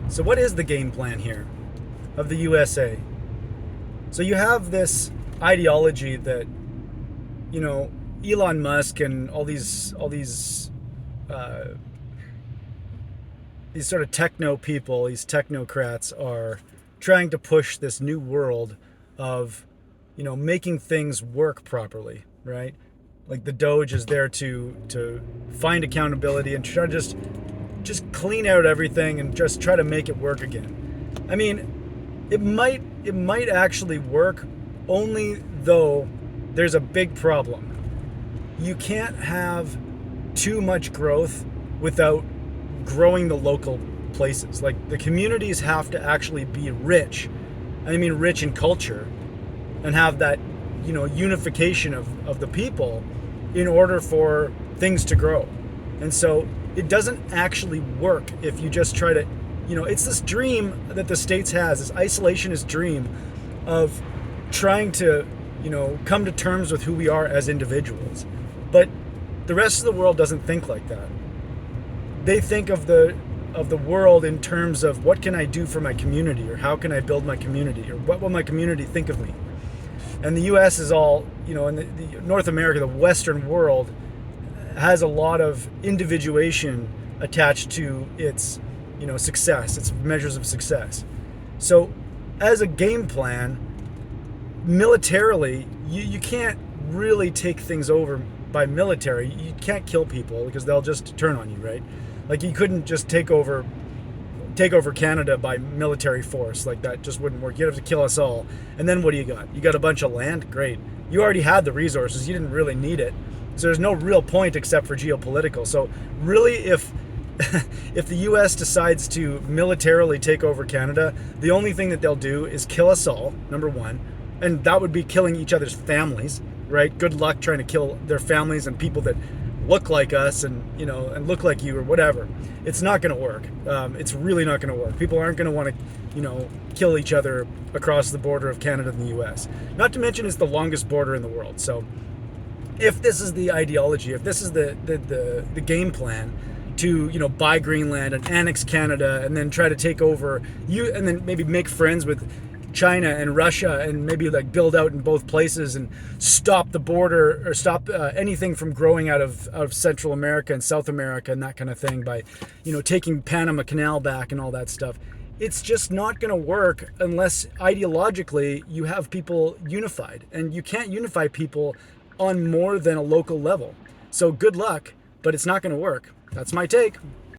So what is the game plan here of the USA? So you have this ideology that, you know, Elon Musk and uh, these sort of techno people, these technocrats are trying to push this new world of, making things work properly, right? Like the Doge is there to find accountability and try to just clean out everything and just try to make it work again. I mean, it might actually work, only though there's a big problem. You can't have too much growth without growing the local places. Like the communities have to actually be rich. I mean rich in culture, and have that, unification of the people in order for things to grow. And so it doesn't actually work if you just try to, it's this dream that the states has, this isolationist dream of trying to, come to terms with who we are as individuals. But the rest of the world doesn't think like that. They think of the world in terms of what can I do for my community, or how can I build my community, or what will my community think of me. And the US is all, in the North America, the Western world has a lot of individuation attached to its, success, its measures of success. So as a game plan, militarily, you can't really take things over by military. You can't kill people because they'll just turn on you, right? Like you couldn't just take over Canada by military force. Like that just wouldn't work. You'd have to kill us all. And then what do you got? You got a bunch of land? Great. You already had the resources. You didn't really need it. So there's no real point except for geopolitical. So really, if if the US decides to militarily take over Canada, the only thing that they'll do is kill us all, number one. And that would be killing each other's families, right? Good luck trying to kill their families and people that look like us and and look like you or whatever. It's not going to work. It's really not going to work. People aren't going to want to kill each other across the border of Canada and the US. Not to mention it's the longest border in the world. So if this is the ideology, if this is the game plan to buy Greenland and annex Canada and then try to take over you, and then maybe make friends with China and Russia and maybe like build out in both places and stop the border, or stop anything from growing out of Central America and South America and that kind of thing by taking Panama Canal back and all that stuff. It's just not going to work unless ideologically you have people unified, and you can't unify people on more than a local level. So good luck, but it's not going to work. That's my take.